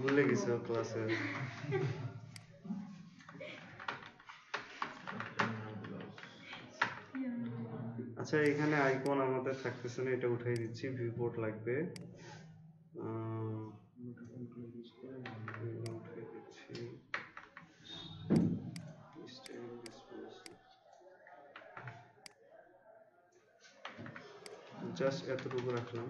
ভুলে গেছে ক্লাসে। আচ্ছা এখানে আইকন আমাদের থাকতেছে না, এটা উঠাই দিচ্ছি। ভিউপোর্ট লাগবে, উঠাই দিচ্ছি। জাস্ট এতটুকু রাখলাম।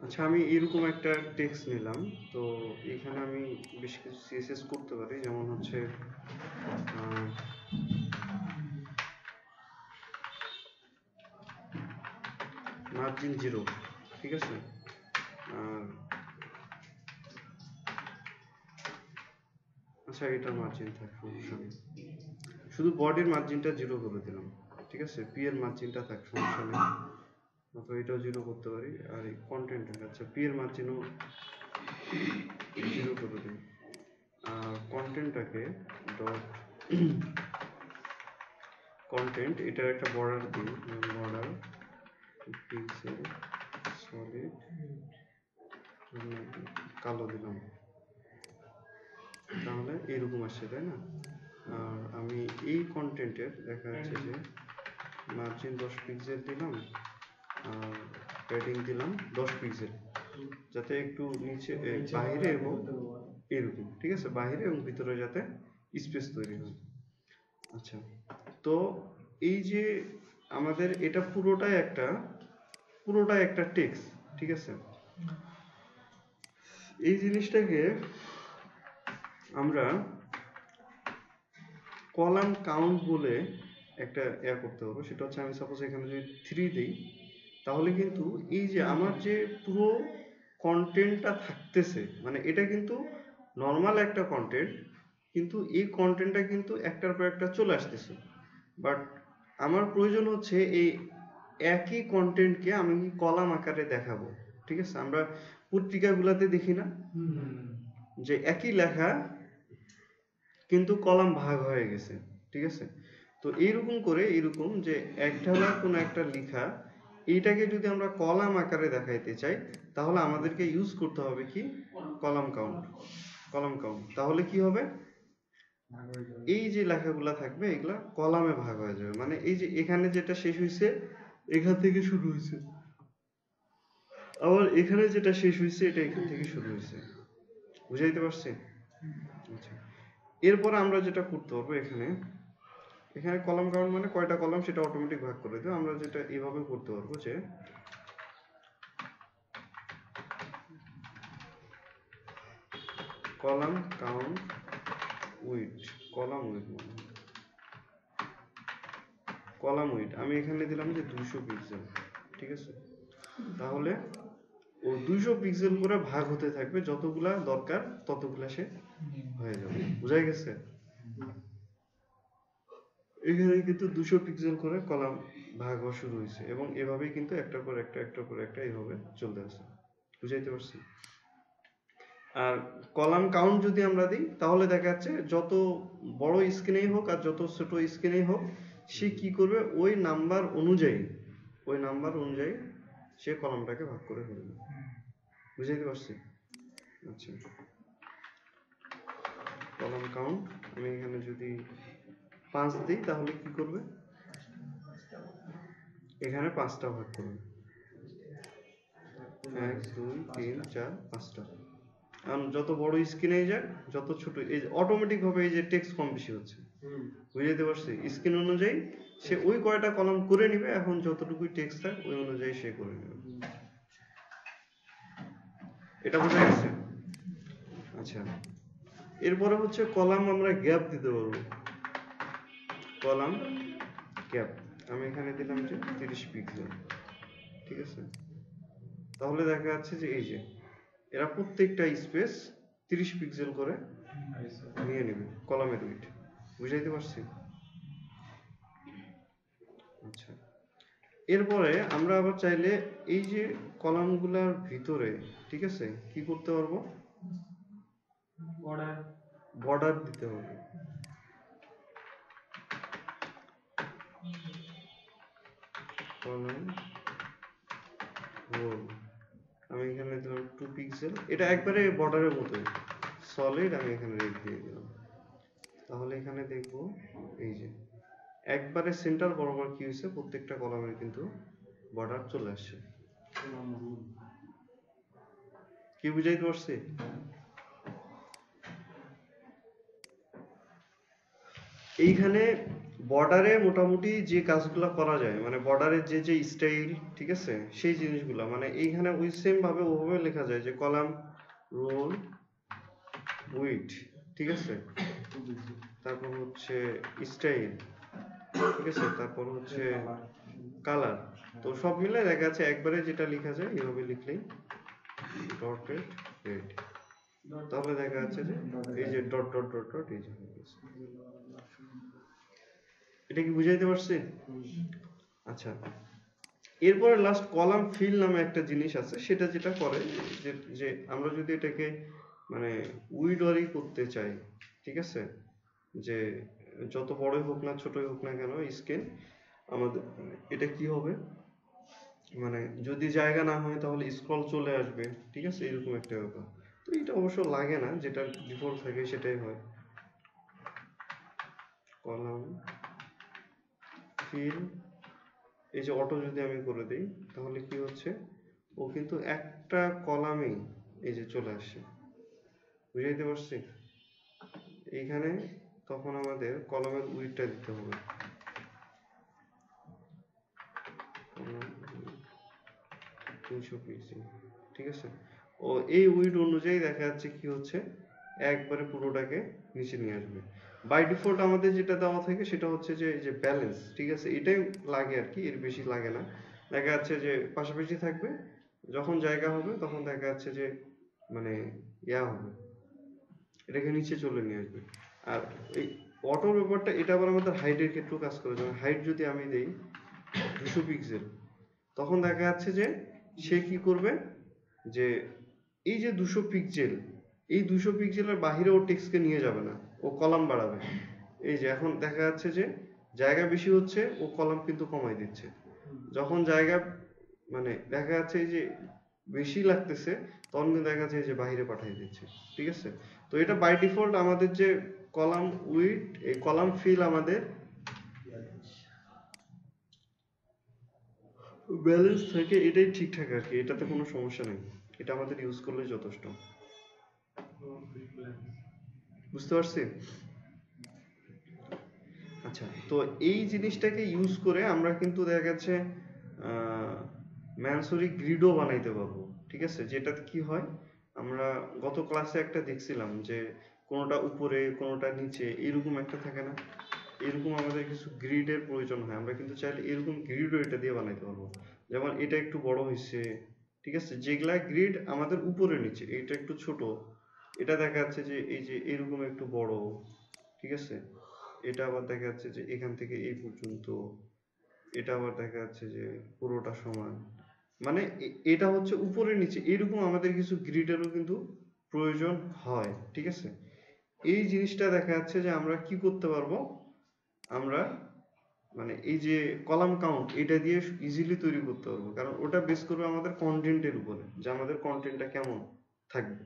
আচ্ছা আমি এরকম একটা টেক্সট নিলাম, তো এখানে আমি বেশ কিছু সিএসএস করতে পারি, যেমন হচ্ছে মার্জিন 0, ঠিক আছে। আর আচ্ছা এটা মার্জিন থাক, সমস্যা নেই, শুধু বডির মার্জিনটা 0 করে দিলাম, ঠিক আছে। পি এর মার্জিনটা থাক, সমস্যা নেই, অথবা এটাও 0 করতে পারি। আর এই কন্টেন্ট, আচ্ছা পি এর মার্জিনও 0 করে দিই। আর কন্টেন্টটাকে ডট কন্টেন্ট, এটার একটা বর্ডার দিই, বর্ডার পিক্সেল সলিড কালো দিলাম, তাহলে এইরকম আসছে, তাই না। আর আমি এই কন্টেন্টের দেখা যাচ্ছে যে মার্জিন 10 পিক্সেল দিলাম, আর প্যাডিং দিলাম 10 পিক্সেল, যাতে একটু নিচে বাইরে এবং এরকম, ঠিক আছে, বাইরে এবং ভিতরে যাতে স্পেস তৈরি হয়। আচ্ছা তো এই যে আমাদের এটা পুরোটাই একটা টেক্সট, ঠিক আছে। এই জিনিসটাকে আমরা কলাম কাউন্ট বলে একটা করতে পারবো। সেটা হচ্ছে আমি সাপোজ এখানে যদি 3 দিই, তাহলে কিন্তু এই যে আমার যে পুরো কন্টেন্টটা থাকতেছে, মানে এটা কিন্তু নর্মাল একটা কন্টেন্ট, কিন্তু এই কন্টেন্টটা কিন্তু একটার পর একটা চলে আসতেছে। বাট আমার প্রয়োজন হচ্ছে এই একই কন্টেন্টকে আমি কলাম আকারে দেখাবো, ঠিক আছে। আমরা পত্রিকাগুলোতে দেখি না যে একই লেখা কিন্তু কলাম ভাগ হয়ে গেছে, ঠিক আছে। তো এইরকম করে, এরকম যে একঢালা কোনো একটা লেখা, এইটাকে যদি আমরা কলাম আকারে দেখাইতে চাই, তাহলে আমাদেরকে ইউজ করতে হবে কি, কলাম কাউন্ট। তাহলে কি হবে, এই যে লেখাগুলা থাকবে এগুলা কলামে ভাগ হয়ে যাবে, মানে এই যে এখানে যেটা শেষ হয়েছে এখান থেকে শুরু হয়েছে, আবার এখানে যেটা শেষ হয়েছে এটা এখান থেকে শুরু হয়েছে। বুঝাইতে পারছি? আচ্ছা, এরপর আমরা যেটা করতে পারবো, এখানে কলাম কাউন্ট মানে কয়টা কলাম সেটা অটোমেটিক ভাগ করে দেবে। আমরা যেটা এইভাবে করতে পারবো যে column count weed, column weed column weed আমি এখানে দিলাম যে 200 পিক্সেল, ঠিক আছে। তাহলে ও 200 পিক্সেল করে ভাগ হতে থাকবে, যতগুলা দরকার ততগুলা সে হয়ে যাবে। বুঝা গেছে? এখানে কিন্তু 200 পিক্সেল করে কলাম ভাগ হওয়া শুরু হয়েছে এবং এভাবেই কিন্তু একটার পর একটা এইভাবে চলতে আছে। বুঝাইতে পারছি? আর কলাম কাউন্ট যদি আমরা দিই তাহলে দেখা যাচ্ছে যত বড় স্ক্রিনেই হোক আর যত ছোট স্ক্রিনেই হোক, সে কি করবে ওই নাম্বার অনুযায়ী সে কলামটাকে ভাগ করে ফেলবে। বুঝাইতে পারছি? আচ্ছা, কলাম কাউন্ট আমি এখানে যদি 5 দিই তাহলে কি করবে, এখানে 5টা ভাগ করবে, 1 2 3 4 5টা। কারণ যত বড় স্ক্রিনে যাক, যত ছোট এই অটোমেটিক ভাবে এই যে টেক্সট কম বেশি হচ্ছে। বুঝাইতে পারছি? স্ক্রিন অনুযায়ী সে ওই কয়টা কলাম করে নিবে, এখন যতটুকুই টেক্সট থাক ওই অনুযায়ী সে করে নেবে। এটা বোঝা গেছে? আচ্ছা, এরপরে হচ্ছে কলাম আমরা গ্যাপ দিতে পারবো। কলাম গ্যাপ আমি এখানে দিলাম যে 30 পিক্সেল, ঠিক আছে। তাহলে দেখা যাচ্ছে যে এই যে এরা প্রত্যেকটা স্পেস 30 পিক্সেল করে নিয়ে নেবে কলামের উইড। বুঝাইতে পারছি? আচ্ছা, এরপরে আমরা আবার চাইলে এই যে কলামগুলোর ভিতরে, ঠিক আছে, কি করতে পারবো, বর্ডার দিতে পারবো। কলাম রোল আমি এখানে দিলাম 2 পিক্সেল, এটা একবারে বর্ডারের মতোই সলিড, আমি এখানে রেড দিয়ে দিলাম। তাহলে এখানে দেখবো এই যে একবারে সেন্টার বরাবর কি হয়েছে, প্রত্যেকটা কলামের কিন্তু বর্ডার চলে আসছে। কি বুঝাইতে পারছি? এইখানে বর্ডারে মোটামুটি যে কাজগুলো করা যায়, মানে বর্ডারের যে যে স্টাইল, ঠিক আছে, সেই জিনিসগুলো মানে এইখানে ওই সেম ভাবে ওভাবে লেখা যায় যে কলাম রোল উইড, ঠিক আছে, তারপর হচ্ছে স্টাইল, ঠিক আছে, তারপর হচ্ছে কালার। তো সব মিলে দেখা যাচ্ছে একবারে যেটা লেখা যায় এইভাবে লিখলেই ডটেড রেড, তাহলে দেখা যাচ্ছে যে এই যে ডট ডট ডট ডট এই যে এটা কি বুঝাইতে পারছি? আচ্ছা, এরপরে লাস্ট কলাম ফিল নামে একটা জিনিস আছে, সেটা যেটা করে যে আমরা যদি এটাকে মানে উইডরি করতে চাই, ঠিক আছে, যে যত বড়ই হোক না ছোটই হোক না কেন স্ক্রিন, আমাদের এটা কি হবে, মানে যদি জায়গা না হয় তাহলে স্ক্রল চলে আসবে, ঠিক আছে, এরকম একটা ব্যাপার। তো এটা অবশ্য লাগে না, যেটা ডিফল্ট থাকে সেটাই হয়। কলাম ফিল এই যে অটো যদি আমি করে দিই তাহলে কি হচ্ছে, ও কিন্তু একটা কলামেই এই যে চলে আসছে। বুঝাইতে পারছি? এইখানে তখন আমাদের কলামের উইডটা দিতে হবে, 300 পিক্সেল, ঠিক আছে। ও এই উইড অনুযায়ী দেখা যাচ্ছে কি হচ্ছে, একবারে পুরোটাকে নিচে নিয়ে আসবে। বাই ডিফল্ট আমাদের যেটা দেওয়া থাকে সেটা হচ্ছে যে ব্যালেন্স, ঠিক আছে, এটাই লাগে আর কি, এর বেশি লাগে না। দেখা যাচ্ছে যে পাশাপাশি থাকবে, যখন জায়গা হবে তখন দেখা যাচ্ছে যে মানে ইয়া হবে, এটাকে নিচে চলে নিয়ে আসবে। আর এই অটোর ব্যাপারটা এটা আবার আমাদের হাইটের ক্ষেত্রেও কাজ করে। যেমন হাইট যদি আমি দেই 200 পিক্সেল, তখন দেখা যাচ্ছে যে সে কি করবে, যে এই যে 200 পিক্সেল, এই 200 পিক্সেলের বাহিরে ও টেক্সটকে নিয়ে যাবে না, ও কলাম বাড়াবে। এই যে এখন দেখা যাচ্ছে যে জায়গা বেশি হচ্ছে, ও কলাম কিন্তু কমাই দিচ্ছে। যখন জায়গা মানে দেখা যাচ্ছে এই যে বেশি লাগতেছে, তখন কিন্তু দেখা যাচ্ছে যে বাহিরে পাঠিয়ে দিচ্ছে, ঠিক আছে। তো এটা বাই ডিফল্ট আমাদের যে কলাম উইড, এই কলাম ফিল আমাদের ব্যালেন্স থাকে, এটাই ঠিকঠাক আর কি, এটাতে কোনো সমস্যা নেই, এটা আমাদের ইউজ করলে যথেষ্ট। বুঝতে পারছি? আচ্ছা, তো এই জিনিসটাকে ইউজ করে আমরা কিন্তু দেখা যাচ্ছে ম্যানসরি গ্রিডও বানাইতে পারবো, ঠিক আছে। যেটাতে কি হয়, আমরা গত ক্লাসে একটা দেখছিলাম যে কোনোটা উপরে কোনোটা নিচে এরকম একটা থাকে না, এরকম আমাদের কিছু গ্রিডের প্রয়োজন হয়। আমরা কিন্তু চাইলে এরকম গ্রিডও এটা দিয়ে বানাইতে পারবো। যেমন এটা একটু বড় হয়েছে, ঠিক আছে, যেগুলা গ্রিড আমাদের উপরে নিচে, এটা একটু ছোট, এটা দেখা যাচ্ছে যে এই যে এরকম একটু বড়, ঠিক আছে, এটা আবার দেখা যাচ্ছে যে এখান থেকে এই পর্যন্ত, এটা আবার দেখা যাচ্ছে যে পুরোটা সমান। মানে এটা হচ্ছে উপরে নিচে এরকম আমাদের কিছু গ্রিডেরও কিন্তু প্রয়োজন হয়, ঠিক আছে। এই জিনিসটা দেখা যাচ্ছে যে আমরা কি করতে পারবো, আমরা মানে এই যে কলাম কাউন্ট এটা দিয়ে ইজিলি তৈরি করতে পারবো, কারণ ওটা বেস করবে আমাদের কন্টেন্টের উপরে, যে আমাদের কন্টেন্টটা কেমন থাকবে।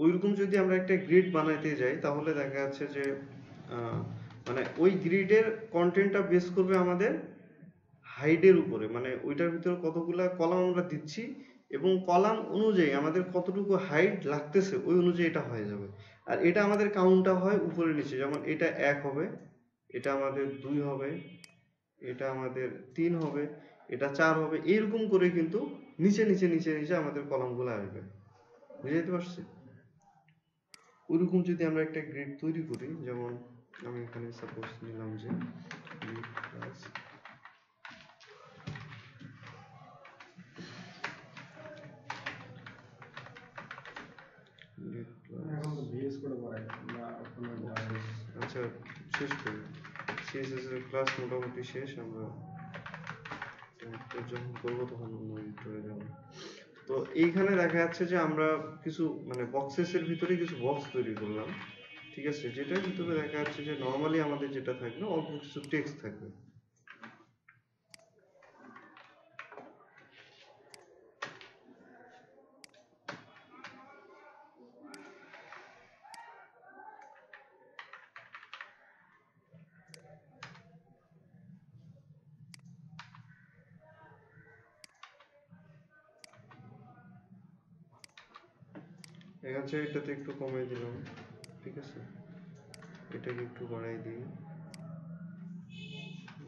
ওইরকম যদি আমরা একটা গ্রিড বানাইতে যাই তাহলে দেখা যাচ্ছে যে মানে ওই গ্রিডের কন্টেন্টটা বেস করবে আমাদের হাইটের উপরে, মানে ওইটার ভিতরে কতগুলা কলাম আমরা দিচ্ছি এবং কলাম অনুযায়ী আমাদের কতটুকু হাইট লাগতেছে ওই অনুযায়ী এটা হয়ে যাবে। আর এটা আমাদের কাউন্টটা হয় উপরে নিচে, যেমন এটা 1 হবে, এটা আমাদের 2 হবে, এটা আমাদের 3 হবে, এটা 4 হবে, এইরকম করে কিন্তু নিচে নিচে নিচে নিচে আমাদের কলামগুলো আসবে। বুঝতে পারছি? ওইরকম যদি আমরা একটা গ্রিড তৈরি করি, যেমন আমি এখানে সাপোজ নিলাম যে গ্রিড প্লাস আচ্ছা শেষ করি, সিএসএস এর ক্লাস মোটামুটি শেষ, আমরা যখন করবো তখন মনিটরে যাব। তো এইখানে দেখা যাচ্ছে যে আমরা কিছু মানে বক্সেসের ভিতরে কিছু বক্স তৈরি করলাম, ঠিক আছে, যেটার ভিতরে দেখা যাচ্ছে যে নর্মালি আমাদের যেটা থাকবে অল্প কিছু টেক্সট থাকবে। এখানে এটাতে একটু কমিয়ে দিলাম, ঠিক আছে, এটাকে একটু বাড়াই দিই,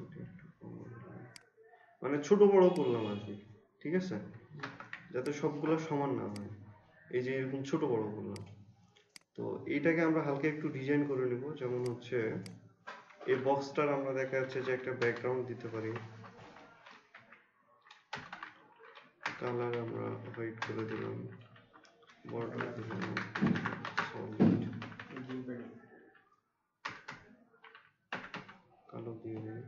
এটা একটু কমিয়ে দিলাম, মানে ছোট বড় করলাম আর কি, ঠিক আছে, যাতে সবগুলো সমান না হয়, এই যে এরকম ছোট বড় করলাম। তো এইটাকে আমরা হালকা একটু ডিজাইন করে নেব, যেমন হচ্ছে এই বক্সটার আমরা দেখা যাচ্ছে যে একটা ব্যাকগ্রাউন্ড দিতে পারি, কালার আমরা হোয়াইট করে দিলাম, বর্ডার দিলাম সলিড কালো দিয়ে দিই।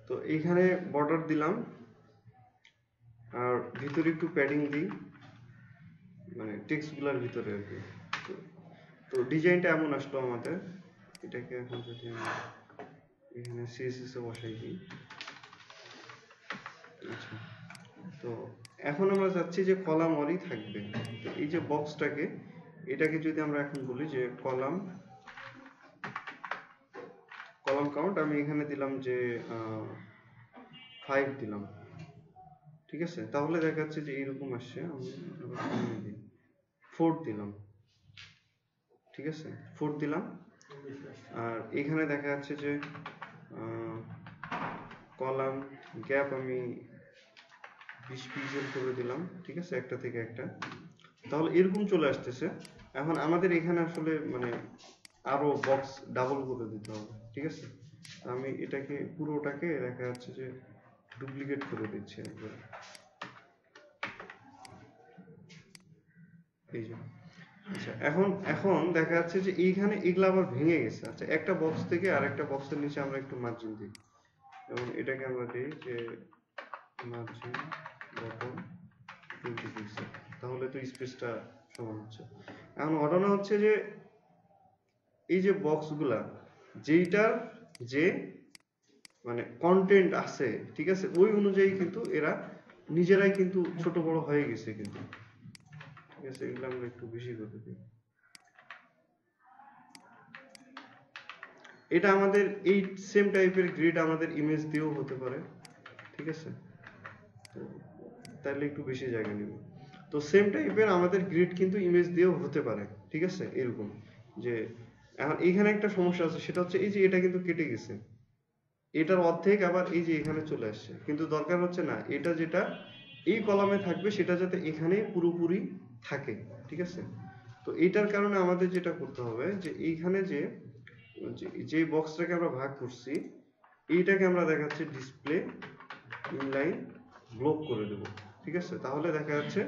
তো এইখানে বর্ডার দিলাম আর ভিতরে একটু প্যাডিং দিই, মানে টেক্সটগুলোর ভিতরে আর কি। তো ডিজাইনটা এমন আসলো আমাদের, এটাকে এখন যদি আমি এখানে সিএসএস এ বসাই দিই, আচ্ছা, তো এখন আমরা চাচ্ছি যে কলাম ওয়ারই থাকবে। তো এই যে বক্সটাকে, এটাকে যদি আমরা এখন বলি যে কলাম কাউন্ট, আমি এখানে দিলাম যে 5 দিলাম, ঠিক আছে, তাহলে দেখা যাচ্ছে যে এইরকম আসছে। আমি 4 দিলাম, ঠিক আছে, 4 দিলাম। আর এখানে দেখা যাচ্ছে যে কলাম গ্যাপ আমি 20 পিক্সেল করে দিলাম, ঠিক আছে, একটা থেকে একটা, তাহলে এরকম চলে আসতেছে। এখন আমাদের এখানে আসলে মানে আরো বক্স ডাবল করে দিতে হবে, ঠিক আছে, আমি এটাকে পুরোটাকে দেখা যাচ্ছে যে ডুপ্লিকেট করে দিচ্ছি একবার, এই যে। আচ্ছা, এখন এখন দেখা যাচ্ছে যে এইখানে এগুলা আবার ভেঙে গেছে। আচ্ছা, একটা বক্স থেকে আরেকটা বক্সের নিচে আমরা একটু মার্জিন দিই, এবং এটাকে আমরা দিই যে মার্জিন বটম 20 পিক্সেল, তাহলে তো স্পেসটা সমান হচ্ছে। এখন ঘটনা হচ্ছে যে এই যে বক্সগুলা যেইটার যে মানে কন্টেন্ট আছে, ঠিক আছে, ওই অনুযায়ী কিন্তু এরা নিজেরাই কিন্তু ছোট বড় হয়ে গেছে কিন্তু, ঠিক আছে, এগুলো আমরা একটু বেশি করে দিই। এটা আমাদের এই সেম টাইপের গ্রিড আমাদের ইমেজ দিয়েও হতে পারে, ঠিক আছে, তো তাহলে একটু বেশি জায়গা নেবে। তো তো সেম টাইপের আমাদের গ্রিড কিন্তু ইমেজ দিয়েও হতে পারে, ঠিক আছে? এরকম যে এখন এইখানে একটা সমস্যা আছে, সেটা হচ্ছে এই যে এটা কিন্তু কেটে গেছে, এটার অর্ধেক আবার এই যে এখানে চলে আসছে, কিন্তু দরকার হচ্ছে না এটা যেটা এই কলামে থাকবে সেটা যাতে এখানে পুরোপুরি থাকে, ঠিক আছে? তো এইটার কারণে আমাদের যেটা করতে হবে যে এইখানে যে বক্সটাকে আমরা ভাগ করছি এইটাকে আমরা দেখাচ্ছি ডিসপ্লে ইনলাইন ব্লক করে দেব, ঠিক আছে? তাহলে দেখা যাচ্ছে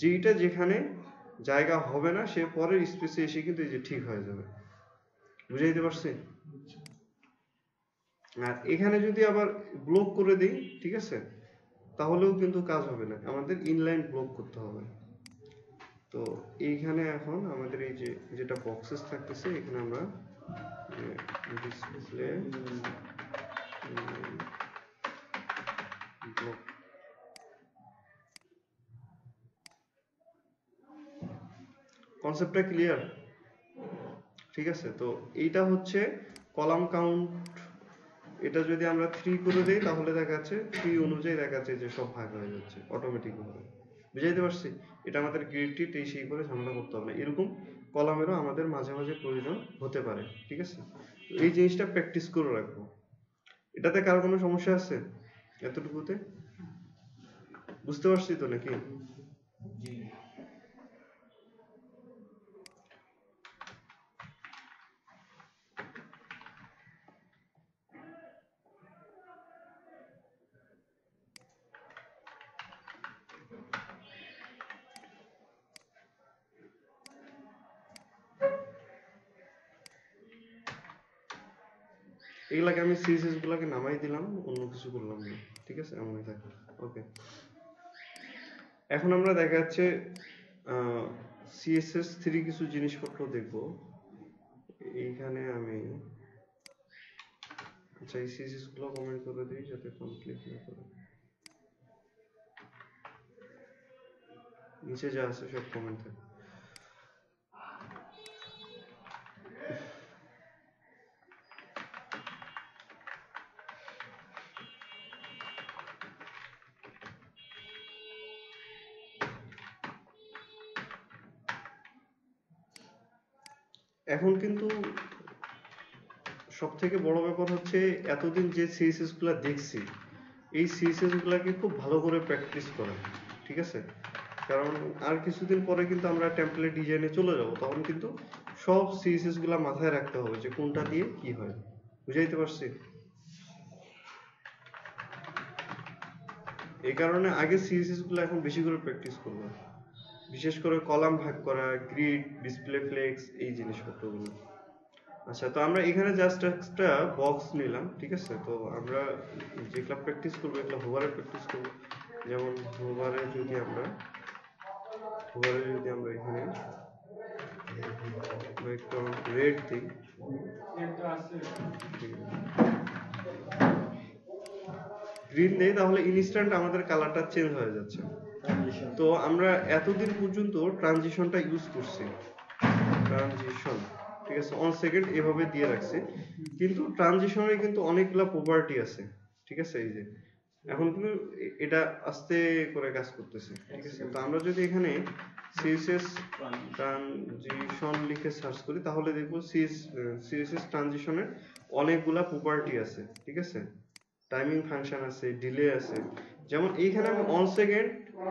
যেইটা যেখানে জায়গা হবে না সে পরের স্পেসে এসে কিন্তু এই যে ঠিক হয়ে যাবে, বুঝাইতে পারছি? আর এখানে যদি আবার ব্লক করে দিই, ঠিক আছে, তাহলেও কিন্তু কাজ হবে না, আমাদের ইনলাইন ব্লক করতে হবে। তো এইখানে এখন আমাদের এই যে যেটা বক্সেস থাকতেছে এখানে আমরা ডিসপ্লে ব্লক, কনসেপ্টটা ক্লিয়ার? ঠিক আছে, তো এইটা হচ্ছে কলাম কাউন্ট, এটা যদি আমরা 3 করে দেই তাহলে দেখা যাচ্ছে 3 অনুযায়ী দেখা যাচ্ছে যে সব ভাগ হয়ে যাচ্ছে অটোমেটিক ভাবে, বুঝাইতে পারছি? এটা আমাদের গ্রিড এই সেই করে ঝামেলা করতে হবে না, এরকম কলামেরও আমাদের মাঝে মাঝে প্রয়োজন হতে পারে, ঠিক আছে? এই জিনিসটা প্র্যাকটিস করে রাখবো। এটাতে কারো কোনো সমস্যা আছে এতটুকুতে? বুঝতে পারছি তো নাকি? এগুলাকে আমি সিএসএস গুলাকে নামাই দিলাম, অন্য কিছু করলাম না, ঠিক আছে? এমনই থাকে। ওকে, এখন আমরা দেখা যাচ্ছে সিএসএস 3 কিছু জিনিসপত্র দেখব। এইখানে আমি আচ্ছা এই সিএসএস গুলো কমেন্ট করে দিই যাতে কমপ্লিট না করে, নিচে যা আছে সব কমেন্ট থাকে। এখন কিন্তু সব থেকে বড় ব্যাপার হচ্ছে এতদিন যে সিএসএস গুলা দেখছি এই সিএসএস গুলাকে খুব ভালো করে প্র্যাকটিস করা, ঠিক আছে? কারণ আর কিছুদিন পরে কিন্তু আমরা টেমপ্লেট ডিজাইনে চলে যাব, তখন কিন্তু সব সিএসএস গুলা মাথায় রাখতে হবে যে কোনটা দিয়ে কি হয়, বুঝাইতে পারছি? এই কারণে আগে সিএসএস গুলো এখন বেশি করে প্র্যাকটিস করব, বিশেষ করে কলাম ভাগ করা, গ্রিড, ডিসপ্লে ফ্লেক্স, এই জিনিসপত্রগুলো। আচ্ছা, তো আমরা এখানে জাস্ট একটা বক্স নিলাম, ঠিক আছে? তো আমরা যেগুলা প্র্যাকটিস করবো এগুলো হোভারে প্র্যাকটিস করবো। যেমন হোভারে যদি আমরা এখানে একটা রেড দিই, গ্রিন দেই, তাহলে ইনস্ট্যান্ট আমাদের কালারটা চেঞ্জ হয়ে যাচ্ছে। তো আমরা এতদিন পর্যন্ত ট্রানজিশনটা ইউজ করছি, ট্রানজিশন, ঠিক আছে, অন সেকেন্ড এভাবে দিয়ে রাখছি, কিন্তু ট্রানজিশনের কিন্তু অনেকগুলা প্রপার্টি আছে, ঠিক আছে? এই যে এখন কিন্তু এটা আস্তে করে কাজ করতেছে, ঠিক আছে? তো আমরা যদি এখানে সিএসএস ট্রানজিশন লিখে সার্চ করি তাহলে দেখবো সিএসএস ট্রানজিশনের অনেকগুলা প্রপার্টি আছে, ঠিক আছে? টাইমিং ফাংশন আছে, ডিলে আছে, যেমন এইখানে আমি অন সেকেন্ড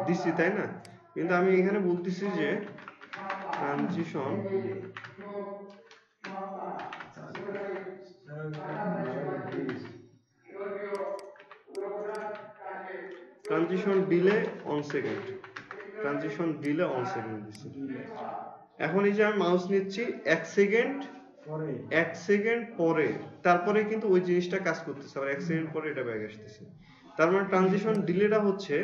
দিচ্ছি, তাই না? কিন্তু আমি এখানে বলতেছি যে transition transition delay on second, transition delay on second দিচ্ছি। এখন এই যে আমি মাউস নিচ্ছি এক সেকেন্ড পরে তারপরে কিন্তু ওই জিনিসটা কাজ করতেছে, আবার 1 সেকেন্ড পরে এটা ব্যাক আসতেছে। তার মানে ট্রানজিশন ডিলেটা হচ্ছে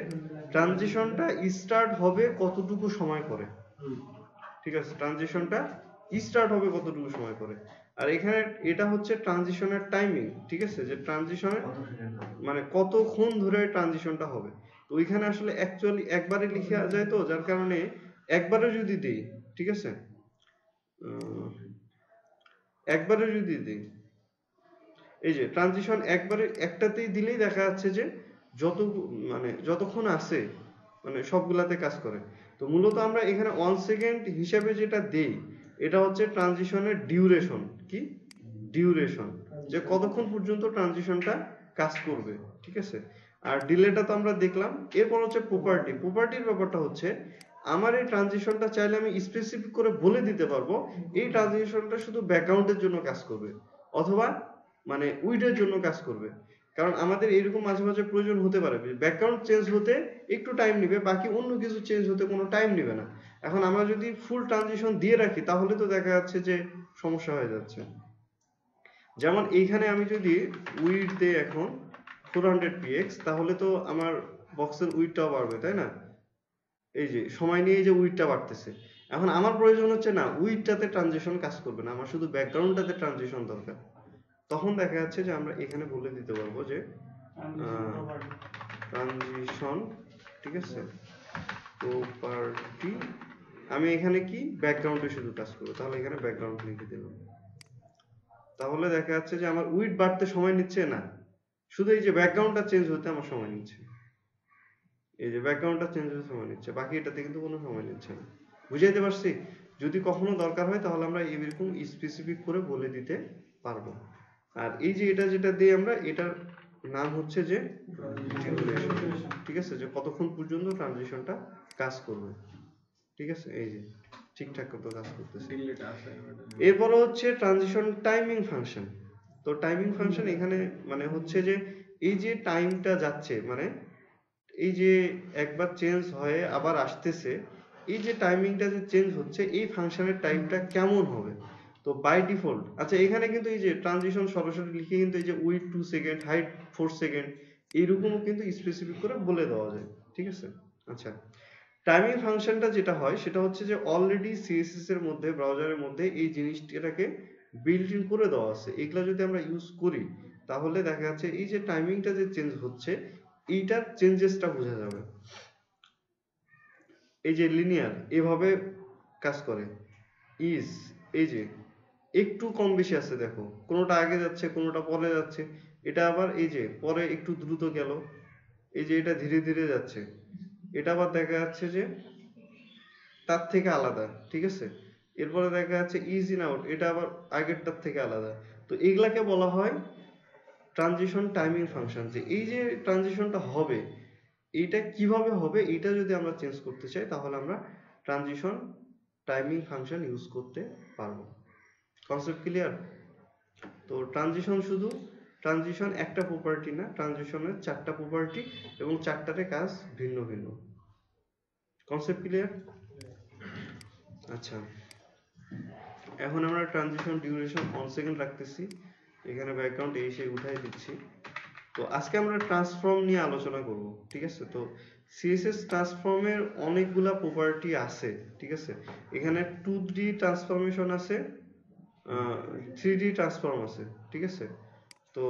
ট্রানজিশনটা স্টার্ট হবে কতটুকু সময় পরে, ঠিক আছে? ট্রানজিশনটা স্টার্ট হবে কতটুকু সময় পরে। আর এখানে এটা হচ্ছে ট্রানজিশনের টাইমিং, ঠিক আছে? যে ট্রানজিশনের মানে কতক্ষণ ধরে ট্রানজিশনটা হবে। তো ওইখানে আসলে অ্যাকচুয়ালি একবারে লিখে যায়, তো যার কারণে একবারে যদি দেই, ঠিক আছে, একবারে যদি দিই এই যে ট্রানজিশন একবারে একটাতেই দিলেই দেখা যাচ্ছে যে যত মানে যতক্ষণ আছে মানে সবগুলাতে কাজ করে। তো মূলত আমরা এখানে 1 সেকেন্ড হিসাবে যেটা দেই এটা হচ্ছে ট্রানজিশনের ডিউরেশন। কি ডিউরেশন, যে কতক্ষণ পর্যন্ত ট্রানজিশনটা কাজ করবে, ঠিক আছে। আর ডিলেটা তো আমরা দেখলাম। এরপর হচ্ছে প্রপার্টি। প্রপার্টির ব্যাপারটা হচ্ছে আমার এই ট্রানজিশনটা চাইলে আমি স্পেসিফিক করে বলে দিতে পারবো এই ট্রানজিশনটা শুধু ব্যাকগ্রাউন্ডের জন্য কাজ করবে অথবা মানে উইডের জন্য কাজ করবে। কারণ আমাদের এরকম মাঝে মাঝে প্রয়োজন হতে পারে ব্যাকগ্রাউন্ড চেঞ্জ হতে একটু টাইম নেবে, বাকি অন্য কিছু চেঞ্জ হতে কোনো টাইম নেবে না। এখন আমরা যদি ফুল ট্রানজিশন দিয়ে রাখি তাহলে তো দেখা যাচ্ছে যে সমস্যা হয়ে যাচ্ছে। যেমন এইখানে আমি যদি উইড দেই এখন 400px, তাহলে তো আমার বক্সের উইডটাও বাড়বে, তাই না? এই যে সময় নিয়ে এই যে উইডটা বাড়তেছে। এখন আমার প্রয়োজন হচ্ছে না উইডটাতে ট্রানজিশন কাজ করবে না, আমার শুধু ব্যাকগ্রাউন্ডটাতে ট্রানজিশন দরকার। তখন দেখা যাচ্ছে যে আমরা এখানে বলে দিতে পারবো যে ট্রানজিশন, ঠিক আছে, প্রপার্টি, আমি এখানে কি ব্যাকগ্রাউন্ডে শুধু কাজ করবো, তাহলে এখানে ব্যাকগ্রাউন্ড লিখে দিলাম। তাহলে দেখা যাচ্ছে যে আমার উইড বাড়তে সময় নিচ্ছে না, শুধু এই যে ব্যাকগ্রাউন্ডটা চেঞ্জ হতে আমার সময় নিচ্ছে। এই যে ব্যাকগ্রাউন্ডটা চেঞ্জ হতে সময় নিচ্ছে, বাকি এটাতে কিন্তু কোনো সময় নিচ্ছে না। বুঝাইতে পারছি? যদি কখনো দরকার হয় তাহলে আমরা এরকম স্পেসিফিক করে বলে দিতে পারবো। আর এই যে এটা যেটা দিই আমরা, এটার নাম হচ্ছে যে ডিউরেশন, ঠিক আছে, যে কতক্ষণ পর্যন্ত ট্রানজিশনটা কাজ করবে, ঠিক আছে। এই যে ঠিকঠাক মতো কাজ করতেছে। এরপরে হচ্ছে ট্রানজিশন টাইমিং ফাংশন। তো টাইমিং ফাংশন এখানে মানে হচ্ছে যে এই যে টাইমটা যাচ্ছে, মানে এই যে একবার চেঞ্জ হয়ে আবার আসতেছে, এই যে টাইমিংটা যে চেঞ্জ হচ্ছে এই ফাংশনের টাইমটা কেমন হবে। তো বাই ডিফল্ট, আচ্ছা এখানে কিন্তু এই যে ট্রানজিশন সরাসরি লিখে কিন্তু এই যে উইথ 2 সেকেন্ড, হাইট 4 সেকেন্ড এইরকমও কিন্তু স্পেসিফিক করে বলে দেওয়া যায়, ঠিক আছে। আচ্ছা, টাইমিং ফাংশনটা যেটা হয় সেটা হচ্ছে যে অলরেডি সিএসএস এর মধ্যে, ব্রাউজারের মধ্যে এই জিনিসটাকে বিল্ট ইন করে দেওয়া আছে। এগুলা যদি আমরা ইউজ করি তাহলে দেখা যাচ্ছে এই যে টাইমিংটা যে চেঞ্জ হচ্ছে এইটার চেঞ্জেসটা বোঝা যাবে। এই যে লিনিয়ার এভাবে কাজ করে, ইজ এই যে একটু কম বেশি আছে, দেখো কোনোটা আগে যাচ্ছে কোনোটা পরে যাচ্ছে, এটা আবার এই যে পরে একটু দ্রুত গেল, এই যে এটা ধীরে ধীরে যাচ্ছে, এটা আবার দেখা যাচ্ছে যে তার থেকে আলাদা, ঠিক আছে। এরপরে দেখা যাচ্ছে ইজ ইন আউট, এটা আবার আগেরটার থেকে আলাদা। তো এগুলাকে বলা হয় ট্রানজিশন টাইমিং ফাংশন। যে এই যে ট্রানজিশনটা হবে এইটা কিভাবে হবে এটা যদি আমরা চেঞ্জ করতে চাই তাহলে আমরা ট্রানজিশন টাইমিং ফাংশন ইউজ করতে পারবো। Concept clear? তো ট্রানজিশন শুধু ট্রানজিশন একটা প্রপার্টি না, ট্রানজিশনের 4টা প্রপার্টি এবং 4টাতে কাজ ভিন্ন ভিন্ন। Concept clear? আচ্ছা, এখন আমরা ট্রানজিশন ডিউরেশন 1 সেকেন্ড রাখতেছি, এখানে ব্যাকগ্রাউন্ড এই সেই উঠাই দিচ্ছি। তো আজকে আমরা ট্রান্সফর্ম নিয়ে আলোচনা করব, ঠিক আছে। তো সিএসএস ট্রান্সফর্মের অনেকগুলা প্রপার্টি আছে, ঠিক আছে। এখানে 2D ট্রান্সফরমেশন আছে, 3D ট্রান্সফর্ম আছে, ঠিক আছে। তো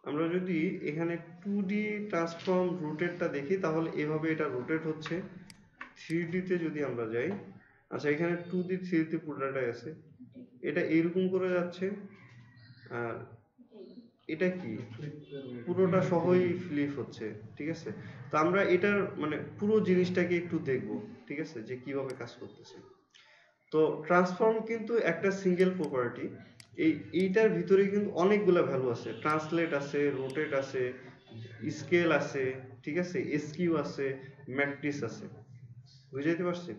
আমরা যদি এখানে 2D ট্রান্সফর্ম রোটেটটা দেখি তাহলে এভাবে এটা রোটেট হচ্ছে। 3D তে যদি আমরা যাই, আচ্ছা এখানে 2D 3D পুরোটাই আছে, এটা এরকম করে যাচ্ছে, আর এটা কি পুরোটা সহই ফ্লিপ হচ্ছে, ঠিক আছে। তো আমরা এটার মানে পুরো জিনিসটাকে একটু দেখব, ঠিক আছে, যে কিভাবে কাজ করতেছে। তো ট্রান্সফর্ম কিন্তু একটা সিঙ্গেল প্রপার্টি, এইটার ভিতরে কিন্তু অনেকগুলা ভ্যালু আছে, ট্রান্সলেট আছে, রোটেট আছে, স্কেল আছে, ঠিক আছে, এসকিউ আছে, ম্যাট্রিক্স আছে। বুঝাইতে পারছি?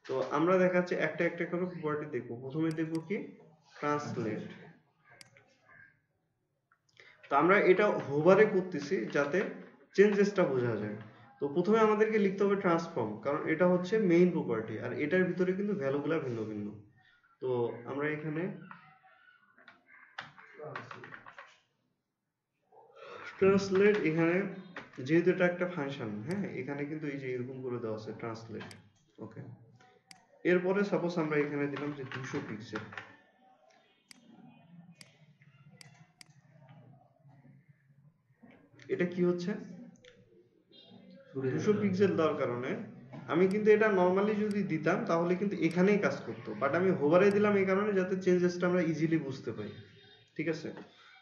তো আমরা দেখা যাচ্ছে একটা একটা করে প্রপার্টি দেখবো। প্রথমে দেখবো কি ট্রান্সলেট। তো আমরা এটা হোভারে করতেছি যাতে চেঞ্জেসটা বোঝা যায়। তো প্রথমে আমাদেরকে লিখতে হবে ট্রান্সফর্ম, কারণ এটা হচ্ছে মেইন প্রপার্টি আর এটার ভিতরে কিন্তু ভ্যালুগুলা ভিন্ন ভিন্ন। তো আমরা এখানে ট্রান্সলেট, এখানে যেহেতু এটা একটা ফাংশন, হ্যাঁ এখানে কিন্তু এই যে এরকম করে দেওয়া আছে ট্রান্সলেট, ওকে। এরপরে সাপোজ আমরা এখানে দিলাম যে 200 পিক্সেল। এটা কি হচ্ছে 200 পিক্সেল দেওয়ার কারণে আমি কিন্তু এটা নরমালি যদি দিতাম তাহলে কিন্তু এখানেই কাজ করতো, বাট আমি হোভারে দিলাম এই কারণে যাতে চেঞ্জেসটা আমরা ইজিলি বুঝতে পারি, ঠিক আছে।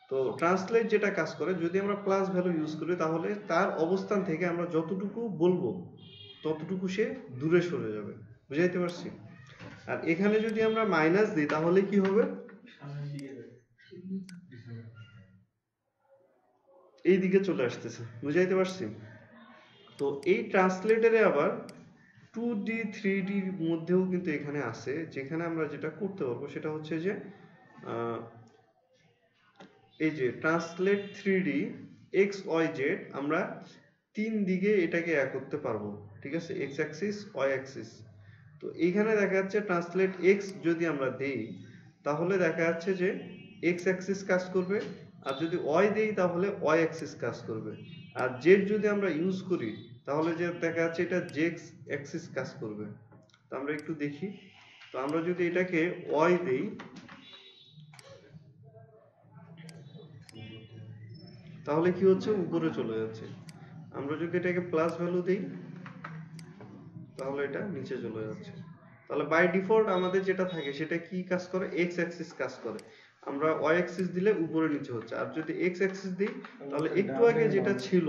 তো ট্রান্সলেট যেটা কাজ করে, যদি আমরা প্লাস ভ্যালু ইউজ করি তাহলে তার অবস্থান থেকে আমরা যতটুকু বলবো ততটুকু সে দূরে সরে যাবে। বুঝাইতে পারছি? আর এখানে যদি আমরা মাইনাস দিই তাহলে কি হবে, এই দিকে চলে আসতেছে। বুঝাইতে পারছি? তো এই ট্রান্সলেটারে আবার 2D 3D মধ্যেও কিন্তু এখানে আছে, যেখানে আমরা যেটা করতে পারবো সেটা হচ্ছে যে এই যে translate 3D x Y Z, আমরা তিন দিকে এটাকে করতে পারবো। ঠিক আছে, এক্স অ্যাক্সিস ওয়াই অ্যাক্সিস। তো এইখানে দেখা যাচ্ছে ট্রান্সলেট এক্স যদি আমরা দেই তাহলে দেখা যাচ্ছে যে এক্স অ্যাক্সিস কাজ করবে, আর যদি ওয়াই দেই তাহলে ওয়াই অ্যাক্সিস কাজ করবে। আর জেড যদি আমরা ইউজ করি তাহলে যে দেখা যাচ্ছে এটা জেক্স অ্যাক্সিস কাজ করবে। তো আমরা একটু দেখি। তো আমরা যদি এটাকে ওয়াই দেই তাহলে কি হচ্ছে, উপরে চলে যাচ্ছে। আমরা যদি এটাকে প্লাস ভ্যালু দিই তাহলে এটা নিচে চলে যাচ্ছে। তাহলে বাই ডিফল্ট আমাদের যেটা থাকে সেটা কি কাজ করে, এক্স অ্যাক্সিস কাজ করে। আমরা ওয়াই অ্যাক্সিস দিলে উপরে নিচে হচ্ছে, আর যদি এক্স অ্যাক্সিস দিই তাহলে একটু আগে যেটা ছিল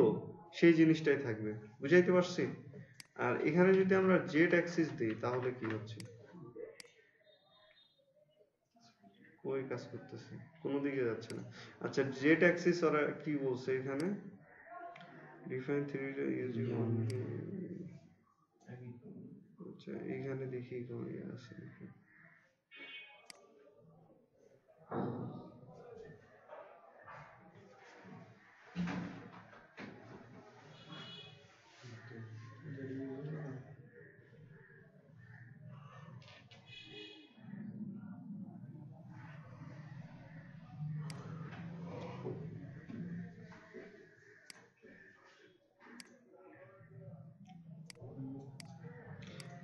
সেই জিনিসটাই থাকবে। বুঝাইতে পারছি? আর এখানে যদি আমরা জেড অ্যাক্সিস দিই তাহলে কি হচ্ছে, ওই কাজ করতেছে, কোনো দিকে যাচ্ছে না। আচ্ছা, জেড অ্যাক্সিস ওরা কি বলছে এখানে, ডিফাইন থ্রি ইউজিং, আচ্ছা এখানে দেখি কোনো ইয়ে আছে নাকি।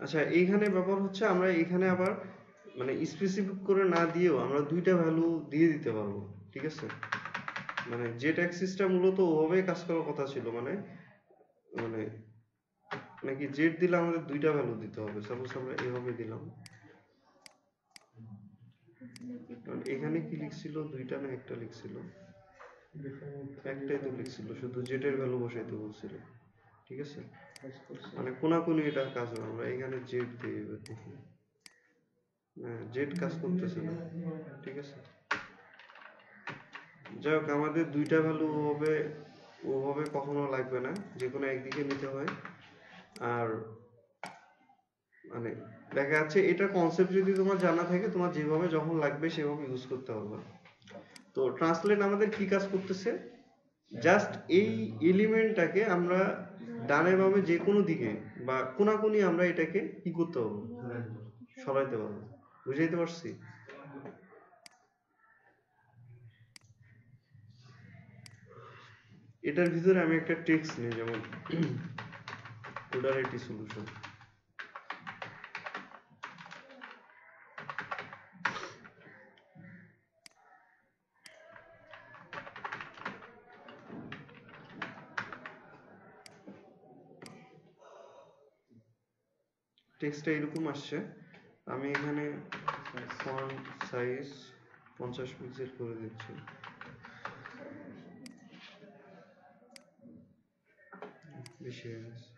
আচ্ছা, এইখানে ব্যাপার হচ্ছে আমরা এখানে আবার মানে স্পেসিফিক করে না দিয়েও আমরা দুইটা ভ্যালু দিয়ে দিতে পারবো। ঠিক আছে, মানে জেড অ্যাক্সিসটা মূলত ওভাবেই কাজ করার কথা ছিল, মানে মানে নাকি জেড দিলে আমাদের দুইটা ভ্যালু দিতে হবে। সাপোজ আমরা এভাবে দিলাম, কারণ এখানে কি লিখছিল, দুইটা না একটা লিখছিল, একটাই তো লিখছিল, শুধু জেড এর ভ্যালু বসাইতে বলছিল। ঠিক আছে, মানে কোনাকুনি এটা কাজ হবে। আমরা এখানে জেড দিয়ে এবার দেখি, জেড কাজ করতেছে না। ঠিক আছে, যাই হোক, আমাদের দুইটা ভ্যালু হবে ওভাবে কখনো লাগবে না, যে কোনো একদিকে নিতে হয়। আর মানে দেখা যাচ্ছে এটা কনসেপ্ট যদি তোমার জানা থাকে, তোমার যেভাবে যখন লাগবে সেভাবে ইউজ করতে পারবে। তো ট্রান্সলেট আমাদের কি কাজ করতেছে, জাস্ট এই এলিমেন্টটাকে আমরা ডানে বামে যে কোনো দিকে বা কোনাকুনি আমরা এটাকে কি করতে পারবো, সরাইতে পারবো। বুঝাইতে পারছি? এটার ভিতরে আমি একটা টেক্সট নিই, যেমন পোলারিটি সলিউশন। টেক্সটটা এরকম আসছে, আমি এখানে ফন্ট সাইজ 50 পিক্সেল করে দিচ্ছি। বেশি হয়ে গেছে।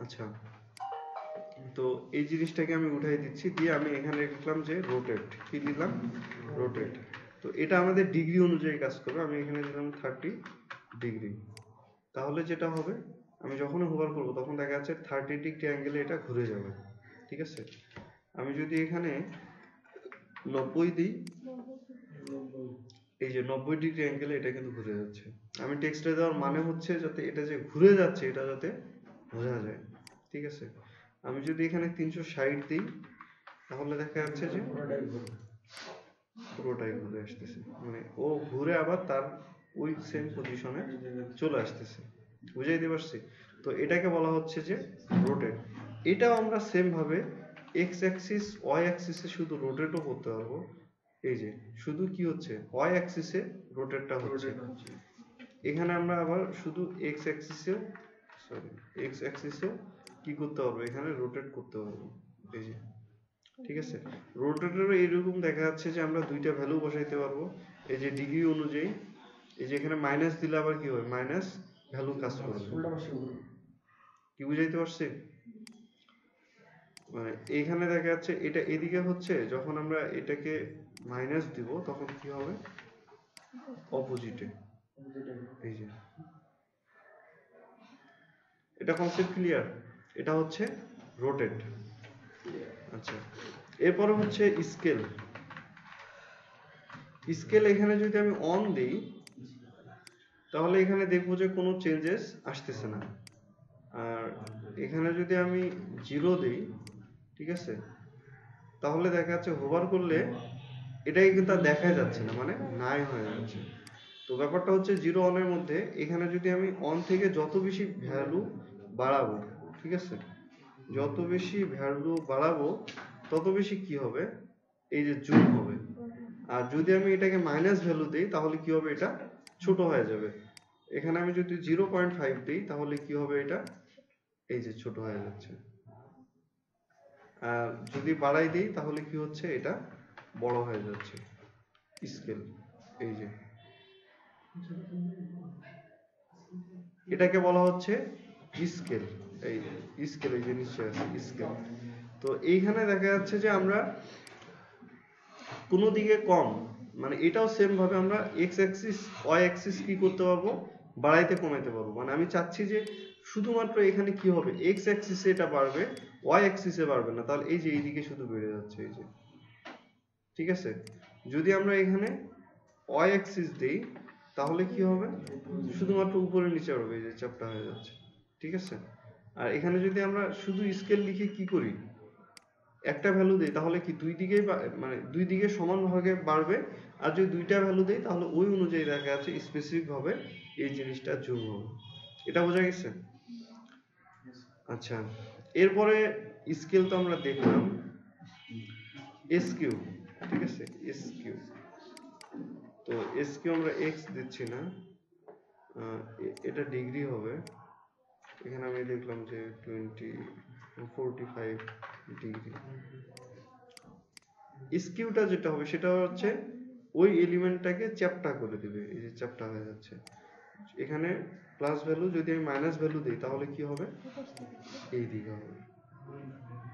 আচ্ছা, তো এই জিনিসটাকে আমি উঠাই দিচ্ছি, দিয়ে আমি এখানে লিখলাম যে রোটেট। কি দিলাম, রোটেট। তো এটা আমাদের ডিগ্রি অনুযায়ী কাজ করবে। আমি এখানে দিলাম 30 ডিগ্রি। তাহলে যেটা হবে, আমি যখন হোভার করব তখন দেখা যাচ্ছে 30 ডিগ্রি অ্যাঙ্গেলে এটা ঘুরে যাবে। ঠিক আছে, আমি যদি এখানে 90 দিই, এই যে 90 ডিগ্রি অ্যাঙ্গেলে এটা কিন্তু ঘুরে যাচ্ছে। আমি টেক্সটে দেওয়ার মানে হচ্ছে যাতে এটা যে ঘুরে যাচ্ছে এটা যাতে বোঝা যায়। ঠিক আছে, আমি যদি এখানে 360 দিই তাহলে দেখা যাচ্ছে যে পুরোটাই ঘুরে আসতেছে, মানে ও ঘুরে আবার তার ওই সেম পজিশনে চলে আসতেছে। বুঝাইতে পারছি? তো এটাকে বলা হচ্ছে যে রোটেট। এটাও আমরা সেম ভাবে এক্স অ্যাক্সিস ওয়াই অ্যাক্সিসে শুধু রোটেটও করতে পারবো। এই যে শুধু কি হচ্ছে, ওয়াই অ্যাক্সিসে রোটেটটা হচ্ছে, এখানে আমরা আবার শুধু এক্স অ্যাক্সিসেও এক্স অ্যাক্সিসেও কি করতে পারবো, এখানে রোটেট করতে পারবো। এই যে, ঠিক আছে, রোটেটেরও এরকম দেখা যাচ্ছে যে আমরা দুইটা ভ্যালু বসাইতে পারবো, এই যে ডিগ্রি অনুযায়ী এই যে এখানে মাইনাস দিলে আবার কি হবে, মাইনাস ভ্যালু কাজ করবে। কি বুঝাইতে পারছি? মানে এইখানে দেখা যাচ্ছে এটা এদিকে হচ্ছে, যখন আমরা এটাকে মাইনাস দিব তখন কি হবে, অপোজিটে। এই যে এটা কনসেপ্ট ক্লিয়ার? এটা হচ্ছে রোটেট। আচ্ছা, এরপরে হচ্ছে স্কেল। স্কেল এখানে যদি আমি অন দিই তাহলে এখানে দেখবো যে কোনো চেঞ্জেস আসতেছে না। আর এখানে যদি আমি 0 দিই, ঠিক আছে, তাহলে দেখা যাচ্ছে হোভার করলে এটাই কিন্তু আর দেখাই যাচ্ছে না, মানে নাই হয়ে যাচ্ছে। তো ব্যাপারটা হচ্ছে 0 অনের মধ্যে এখানে যদি আমি অন থেকে যত বেশি ভ্যালু বাড়াবো, ঠিক আছে, যত বেশি ভ্যালু বাড়াবো তত বেশি কি হবে, এই যে জুম হবে। আর যদি আমি এটাকে মাইনাস ভ্যালু দিই তাহলে কি হবে, এটা ছোট হয়ে যাবে। এখানে আমি যদি 0.5 দিই তাহলে কি হবে, এটা এই যে ছোট হয়ে যাচ্ছে। আর যদি বাড়াই দিই তাহলে কি হচ্ছে, এটা বড় হয়ে যাচ্ছে। স্কেল এই যে এটাকে বলা হচ্ছে স্কেল। এই স্কেল এই যে নিশ্চয় আছে স্কেল। তো এইখানে দেখা যাচ্ছে যে আমরা কোনো দিকে কম, মানে এটাও সেম ভাবে আমরা এক্স অ্যাক্সিস ওয়াই অ্যাক্সিস কি করতে পারবো, বাড়াইতে কমাইতে পারবো। মানে আমি চাচ্ছি যে শুধুমাত্র এখানে কি হবে, এক্স অ্যাক্সিসে এটা বাড়বে, ওয়াই অ্যাক্সিসে বাড়বে না, তাহলে এই যে এইদিকে শুধু বেড়ে যাচ্ছে এই যে, ঠিক আছে। যদি আমরা এখানে ওয়াই অ্যাক্সিস দেই তাহলে কি হবে, শুধুমাত্র উপরে নিচে হবে, এই যে চাপটা হয়ে যাচ্ছে, ঠিক আছে। আর এখানে যদি আমরা শুধু স্কেল লিখে কি করি, একটা ভ্যালু দেই তাহলে কি দুই দিকেই মানে দুই দিকে সমান ভাগে বাড়বে। আর যদি দুইটা ভ্যালু দেই তাহলে ওই অনুযায়ী দেখা যাচ্ছে স্পেসিফিক ভাবে এই জিনিসটা জুম হবে। এটা বোঝা গেছে? আচ্ছা, এরপরে স্কেল তো আমরা দেখলাম। এসকিউ, ঠিক আছে, এসকিউ। তো এসকিউ আমরা এক্স দিচ্ছি না, এটা ডিগ্রি হবে। এখানে আমি দেখলাম যে 45 ডিগ্রি। স্কিউটা যেটা হবে সেটা হচ্ছে ওই এলিমেন্টটাকে চ্যাপ্টা করে দিবে, এই যে চ্যাপ্টা হয়ে যাচ্ছে। এখানে প্লাস ভ্যালু যদি আমি মাইনাস ভ্যালু দিই তাহলে কি হবে, এই দিকে হবে।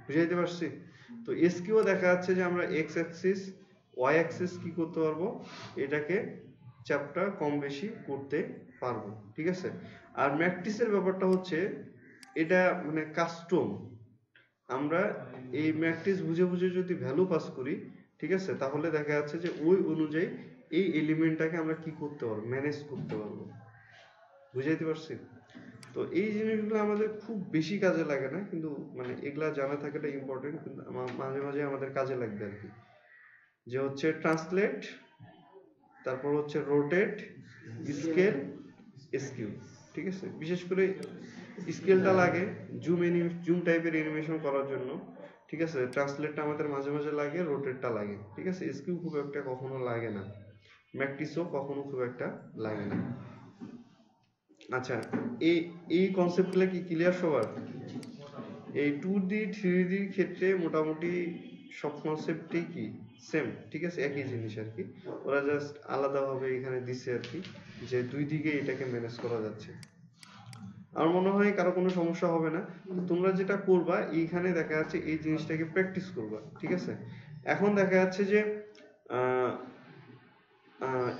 বুঝাইতে পারছি? তো এসকিউ দেখা যাচ্ছে যে আমরা এক্স অ্যাক্সিস ওয়াই অ্যাক্সিস কি করতে পারবো, এটাকে চ্যাপ্টা কম বেশি করতে পারবো, ঠিক আছে। আর ম্যাট্রিক্সের ব্যাপারটা হচ্ছে এটা মানে কাস্টম। আমরা এই ম্যাট্রিক্স বুঝে বুঝে যদি ভ্যালু পাস করি, ঠিক আছে, তাহলে দেখা যাচ্ছে যে ওই অনুযায়ী এই এলিমেন্টটাকে আমরা কি করতে পারবো, ম্যানেজ করতে পারবো। বুঝাইতে পারছি? তো এই জিনিসগুলো আমাদের খুব বেশি কাজে লাগে না, কিন্তু মানে এগুলা জানা থাকাটা ইম্পর্টেন্ট, কিন্তু মাঝে মাঝে আমাদের কাজে লাগবে আর কি। যে হচ্ছে ট্রান্সলেট, তারপর হচ্ছে রোটেট, স্কেল, এসকিউ, ঠিক আছে। বিশেষ করে স্কেলটা লাগে জুম টাইপের অ্যানিমেশন করার জন্য, ঠিক আছে। ট্রান্সলেটটা আমাদের মাঝে মাঝে লাগে, রোটেটটা লাগে, ঠিক আছে। এসকিউ খুব একটা কখনো লাগে না, ম্যাট্রিক্সও কখনো খুব একটা লাগে না। আচ্ছা, এই এই কনসেপ্টগুলো কি ক্লিয়ার সবার? এই 2D 3D ক্ষেত্রে মোটামুটি সব কনসেপ্টই কি সেম, ঠিক আছে, একই জিনিস আর কি। ওরা জাস্ট আলাদাভাবে এখানে দিছে আর কি, যে দুই দিকে এটাকে ম্যানেজ করা যাচ্ছে। আমার মনে হয় কারো কোনো সমস্যা হবে না। তোমরা যেটা করবা এইখানে দেখা যাচ্ছে এই জিনিসটাকে প্র্যাকটিস করবা, ঠিক আছে। এখন দেখা যাচ্ছে যে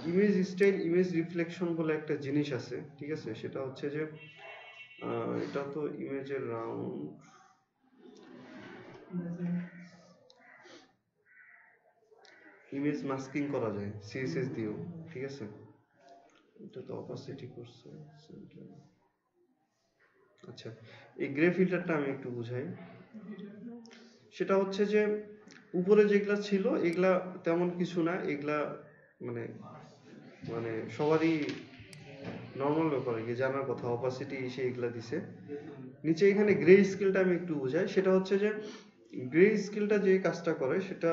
ইমেজ স্টাইল, ইমেজ রিফ্লেকশন বলে একটা জিনিস আছে, ঠিক আছে। সেটা হচ্ছে যে এটা তো ইমেজের রাউন্ড, ইমেজ মাস্কিং করা যায় সিএসএস দিয়েও, ঠিক আছে। এটা তো অপাসিটি করছে। আচ্ছা, এই গ্রে ফিল্টারটা আমি একটু বুঝাই। সেটা হচ্ছে যে উপরে যেগুলা ছিল এগুলা তেমন কিছু না, এগুলা মানে মানে সবারই নর্মাল ব্যাপার কি জানার কথা, অপাসিটি সে এগুলা দিছে। নিচে এখানে গ্রে স্কেলটা আমি একটু বুঝাই। সেটা হচ্ছে যে গ্রে স্কেলটা যে কাজটা করে সেটা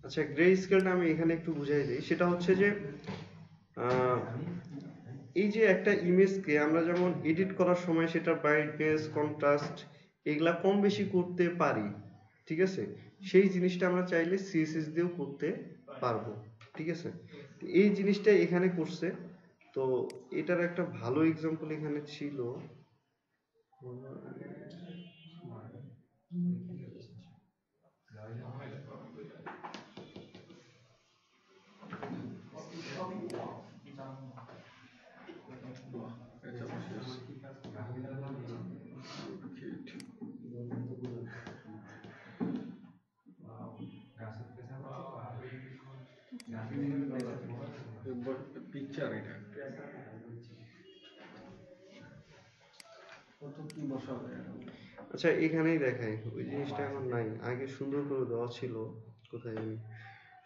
আচ্ছা, গ্রে স্কেলটা আমি এখানে একটু বুঝাই দিই। সেটা হচ্ছে যে এই যে একটা ইমেজকে আমরা যেমন এডিট করার সময় সেটা ব্রাইটনেস, কন্ট্রাস্ট এগুলা কম বেশি করতে পারি, ঠিক আছে? সেই জিনিসটা আমরা চাইলে সিএসএস দিয়েও করতে পারবো, ঠিক আছে? এই জিনিসটা এখানে করছে। তো এটার একটা ভালো এক্সাম্পল এখানে ছিল। পিকচার এটা আচ্ছা এখানেই দেখাই, ওই জিনিসটা এখন নাই, আগে সুন্দর করে দেওয়া ছিল, কোথায় জানি।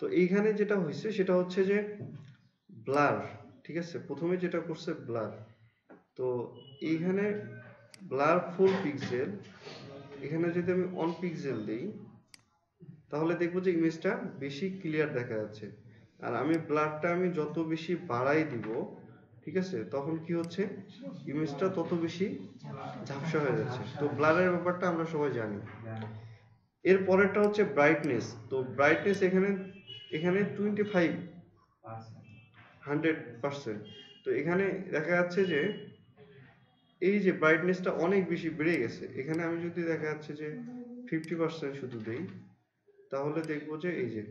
তো এইখানে যেটা হয়েছে সেটা হচ্ছে যে ব্লার, ঠিক আছে? প্রথমে যেটা করছে ব্লার। তো এইখানে ব্লার 4 পিক্সেল, এখানে যদি আমি 1 পিক্সেল দিই তাহলে দেখবো যে ইমেজটা বেশি ক্লিয়ার দেখা যাচ্ছে। আর আমি ব্লারটা আমি যত বেশি বাড়াই দিব, ঠিক আছে, তখন কি হচ্ছে ইমেজটা তত বেশি ঝাপসা হয়ে যাচ্ছে। তো ব্লারের ব্যাপারটা আমরা সবাই জানি। এর পরেরটা হচ্ছে ব্রাইটনেস। তো ব্রাইটনেস এখানে এখানে 100%। তো এখানে দেখা যাচ্ছে যে এই যে ব্রাইটনেসটা অনেক বেশি বেড়ে গেছে। এখানে আমি যদি দেখা যাচ্ছে যে 50% শুধু দেই তাহলে দেখবো যে এই যে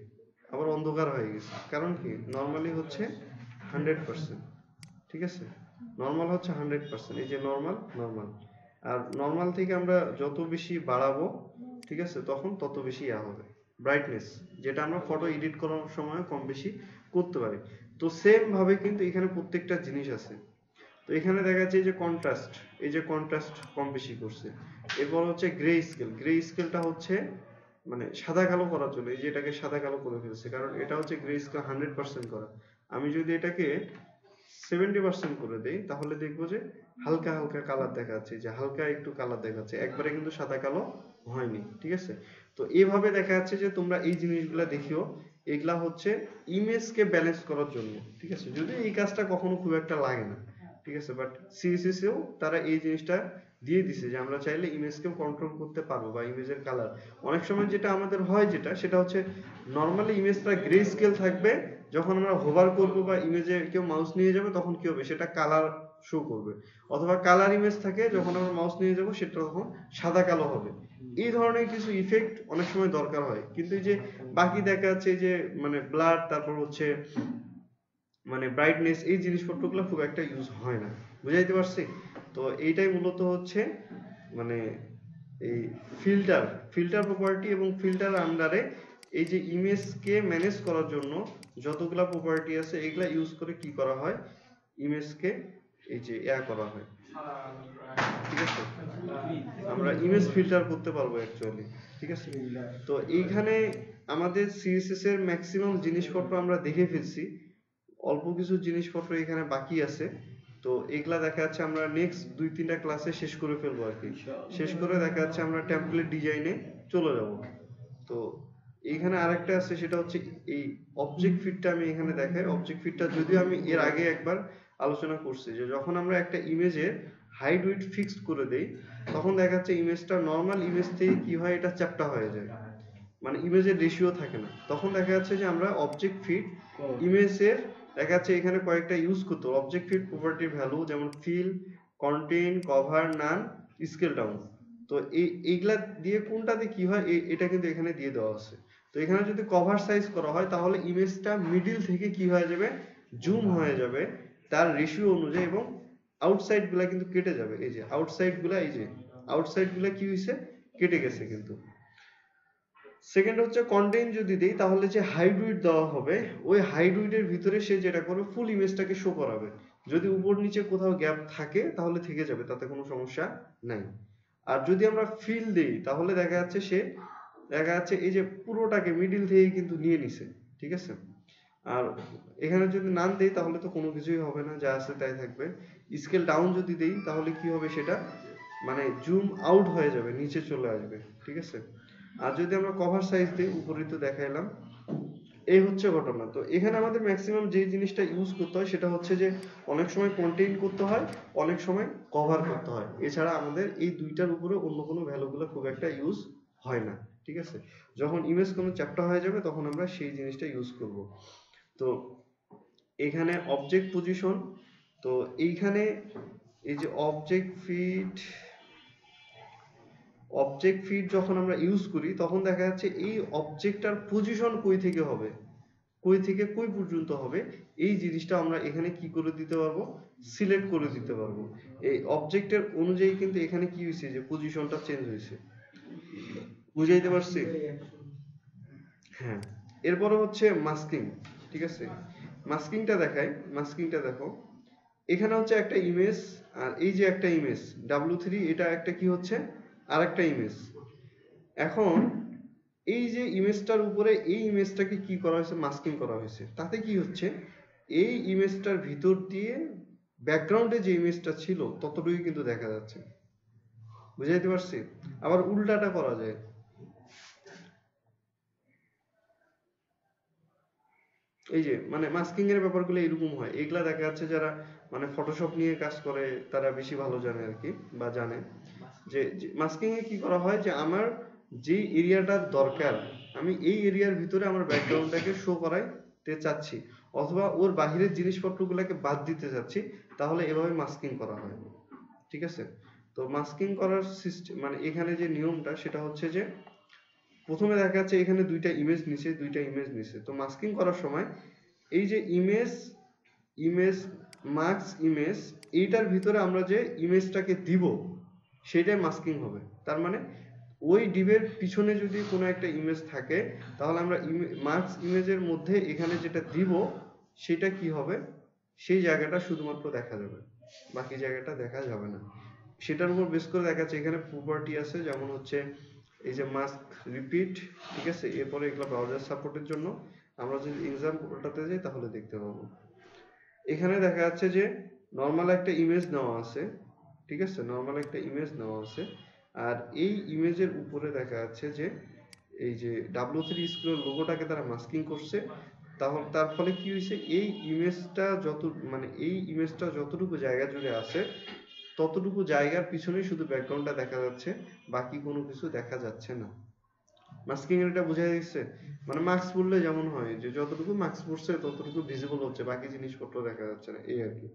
আবার অন্ধকার হয়ে গেছে। কারণ কি, নর্মালি হচ্ছে 100%, ঠিক আছে? নর্মাল হচ্ছে 100%, এই যে নর্মাল নর্মাল। আর নর্মাল থেকে আমরা যত বেশি বাড়াবো, ঠিক আছে, তখন তত বেশি হবে ব্রাইটনেস, যেটা আমরা ফটো এডিট করার সময় কম বেশি করতে পারি। তো সেম ভাবে কিন্তু এখানে প্রত্যেকটা জিনিস আছে। তো এখানে দেখা যাচ্ছে এই যে কন্ট্রাস্ট, এই যে কন্ট্রাস্ট কম বেশি করছে। এরপর হচ্ছে গ্রে স্কেল। গ্রে স্কেলটা হচ্ছে মানে সাদা কালো করার জন্য, এই যে এটাকে সাদা কালো করে ফেলছে, কারণ এটা হচ্ছে গ্রে স্কেল 100% করা। আমি যদি এটাকে 70% করে দেই তাহলে দেখবো যে হালকা হালকা কালার দেখা যাচ্ছে, যে হালকা একটু কালার দেখাচ্ছে, একবারে কিন্তু সাদা কালো হয়নি, ঠিক আছে? তো এইভাবে দেখা যাচ্ছে যে তোমরা এই জিনিসগুলা দেখিও, এগুলা হচ্ছে ইমেজকে ব্যালেন্স করার জন্য, ঠিক আছে? যদিও এই কাজটা কখনো খুব একটা লাগে না, ঠিক আছে, বাট সিএসএস এও তারা এই জিনিসটা দিয়ে দিছে যে আমরা চাইলে ইমেজকেও কন্ট্রোল করতে পারবো, বা ইমেজের কালার। অনেক সময় যেটা আমাদের হয় যেটা সেটা হচ্ছে নর্মালি ইমেজটা গ্রে স্কেল থাকবে, যখন আমরা হোভার করব বা ইমেজে কেউ মাউস নিয়ে যাবে তখন কি হবে সেটা কালার শো করবে। অথবা কালার ইমেজ থাকে, যখন আমরা মাউস নিয়ে যাব সেটা তখন সাদা কালো হবে। এই ধরনের কিছু ইফেক্ট অনেক সময় দরকার হয়, কিন্তু এই যে বাকি দেখা যাচ্ছে যে মানে ব্লার, তারপর হচ্ছে মানে ব্রাইটনেস, এই জিনিসপত্রগুলো খুব একটা ইউজ হয় না। বুঝাইতে পারছি? তো এইটাই মূলত হচ্ছে মানে এই ফিল্টার, ফিল্টার প্রপার্টি এবং ফিল্টার আন্ডারে এই যে ইমেজকে ম্যানেজ করার জন্য যতগুলা প্রপার্টি আছে এগুলা ইউজ করে কি করা হয়, ইমেজকে এই যে করা হয়, ঠিক আছে? আমরা ইমেজ ফিল্টার করতে পারবো অ্যাকচুয়ালি, ঠিক আছে? তো এইখানে আমাদের সিএসএস এর ম্যাক্সিমাম জিনিসপত্র আমরা দেখে ফেলছি, অল্প কিছু জিনিসপত্র এখানে বাকি আছে। তো এগুলা দেখা যাচ্ছে আমরা নেক্সট 2-3টা ক্লাসে শেষ করে ফেলবো আর কি। শেষ করে দেখা যাচ্ছে আমরা টেমপ্লেট ডিজাইনে চলে যাব। তো এইখানে আরেকটা আছে, সেটা হচ্ছে এই অবজেক্ট ফিটটা। আমি এখানে দেখাই অবজেক্ট ফিটটা, যদিও আমি এর আগে একবার আলোচনা করছি যে যখন আমরা একটা ইমেজের হাইট উইডথ ফিক্সড করে দেই তখন দেখা যাচ্ছে ইমেজটা নর্মাল ইমেজ থেকে কি হয়, এটা চ্যাপ্টা হয়ে যায়, মানে ইমেজের রেশিও থাকে না। তখন দেখা যাচ্ছে যে আমরা অবজেক্ট ফিট ইমেজের দেখা যাচ্ছে এখানে কয়েকটা ইউজ করতে হবে অবজেক্ট ফিট প্রপার্টির ভ্যালু, যেমন ফিল, কন্টেইন, কভার, নান, স্কেল ডাউন। তো এইগুলা দিয়ে কোনটাতে কি হয় এটা কিন্তু এখানে দিয়ে দেওয়া আছে। তো এখানে যদি কভার সাইজ করা হয় তাহলে ইমেজটা মিডিল থেকে কি হয়ে যাবে, জুম হয়ে যাবে তার রেশিও অনুযায়ী, এবং আউটসাইড গুলা কিন্তু কেটে যাবে। এই যে আউটসাইড গুলা, এই যে আউটসাইড গুলা কি হয়েছে, কেটে গেছে কিন্তু। সেকেন্ড হচ্ছে কন্টেইন যদি দেই তাহলে যে হাইড উইডথ দেওয়া হবে ওই হাইড উইডথের ভিতরে সে যেটা করবে ফুল ইমেজটাকে শো করাবে। যদি উপর নিচে কোথাও গ্যাপ থাকে তাহলে থেকে যাবে, তাতে কোনো সমস্যা নাই। আর যদি আমরা ফিল দেই তাহলে দেখা যাচ্ছে সে দেখা যাচ্ছে এই যে পুরোটাকে মিডিল থেকে কিন্তু নিয়ে নিছে, ঠিক আছে? আর এখানে যদি নান দেই তাহলে তো কোনো কিছুই হবে না, যা আছে তাই থাকবে। স্কেল ডাউন যদি দেই তাহলে কি হবে, সেটা মানে জুম আউট হয়ে যাবে, নিচে চলে আসবে, ঠিক আছে? আর যদি আমরা কভার সাইজ দিই, উপরে তো দেখাইলাম, এই হচ্ছে ঘটনা। তো এখানে আমাদের ম্যাক্সিমাম যে জিনিসটা ইউজ করতে হয় সেটা হচ্ছে যে অনেক সময় কন্টেইন করতে হয়, অনেক সময় কভার করতে হয়। এছাড়া আমাদের এই দুইটার উপরে অন্য কোনো ভ্যালুগুলো খুব একটা ইউজ হয় না। ঠিক আছে, যখন ইমেজ কোনো চ্যাপ্টার হয়ে যাবে তখন আমরা সেই জিনিসটা ইউজ করব। তো এখানে অবজেক্ট পজিশন, তো এইখানে এই যে অবজেক্ট ফিট যখন আমরা ইউজ করি তখন দেখা যাচ্ছে এই অবজেক্টটার পজিশন কই থেকে হবে, কই থেকে কই পর্যন্ত হবে, এই জিনিসটা আমরা এখানে কি করে দিতে পারবো, সিলেক্ট করে দিতে পারবো। এই অবজেক্টের অনুযায়ী কিন্তু এখানে কি হয়েছে যে পজিশনটা চেঞ্জ হয়েছে। বুঝাইতে পারছি? হ্যাঁ। এরপরে হচ্ছে মাস্কিং। ঠিক আছে, মাস্কিংটা দেখাই। মাস্কিংটা দেখো, এখানে হচ্ছে একটা ইমেজ, আর এই যে একটা ইমেজ W3, এটা একটা কি হচ্ছে আর একটা ইমেজ। এখন এই যে ইমেজটার উপরে এই ইমেজটাকে কি করা হয়েছে, মাস্কিং করা হয়েছে। তাতে কি হচ্ছে, এই ইমেজটার ভিতর দিয়ে ব্যাকগ্রাউন্ডে যে ইমেজটা ছিল ততটুকুই কিন্তু দেখা যাচ্ছে। বুঝাইতে পারছি? আবার উল্টাটা করা যায়। এই যে মানে মাস্কিং এর ব্যাপারগুলো এরকম হয়। এগুলা দেখা যাচ্ছে যারা মানে ফটোশপ নিয়ে কাজ করে তারা বেশি ভালো জানে আর কি, বা জানে যে মাস্কিং এ কি করা হয়, যে আমার যে এরিয়াটার দরকার আমি এই এরিয়ার ভিতরে আমার ব্যাকগ্রাউন্ডটাকে শো করাইতে চাচ্ছি, অথবা ওর বাহিরের জিনিসপত্রগুলোকে বাদ দিতে চাচ্ছি, তাহলে এভাবে মাস্কিং করা হয়। ঠিক আছে, তো মাস্কিং করার সিস্টেম মানে এখানে যে নিয়মটা সেটা হচ্ছে যে প্রথমে দেখা যাচ্ছে এখানে দুইটা ইমেজ নিচে, তো মাস্কিং করার সময় এই যে ইমেজ মার্কস ইমেজ, এইটার ভিতরে আমরা যে ইমেজটাকে দিব সেটাই মাস্কিং হবে। তার মানে ওই ডিবের পিছনে যদি কোনো একটা ইমেজ থাকে তাহলে আমরা মার্কস ইমেজের মধ্যে এখানে যেটা দিব সেটা কি হবে, সেই জায়গাটা শুধুমাত্র দেখা যাবে, বাকি জায়গাটা দেখা যাবে না। সেটার উপর বেস করে দেখা যাচ্ছে এখানে প্রপার্টি আছে, যেমন হচ্ছে এই যে মাস্ক রিপিট। ঠিক আছে, এরপরে এগুলো ব্রাউজার সাপোর্টের জন্য। আমরা যদি এক্সাম্পলটাতে যাই তাহলে দেখতে পাবো এখানে দেখা যাচ্ছে যে নর্মাল একটা ইমেজ নেওয়া আছে। ঠিক আছে, নর্মাল একটা ইমেজ নেওয়া আছে, আর এই ইমেজের উপরে দেখা যাচ্ছে যে এই যে W3 স্কুলের লোগোটাকে তারা মাস্কিং করছে। তাহলে তার ফলে কি হয়েছে, এই ইমেজটা যতটুকু জায়গা জুড়ে আছে ততটুকু জায়গার পিছনেই শুধু ব্যাকগ্রাউন্ডটা দেখা যাচ্ছে, বাকি কোনো কিছু দেখা যাচ্ছে না। মাস্কিং এর এটা বোঝা যাচ্ছে, মানে মাস্ক পরলে যেমন হয় যে যতটুকু মাস্ক পরছে ততটুকু ভিজিবল হচ্ছে, বাকি জিনিসপত্র দেখা যাচ্ছে না, এই আর কি।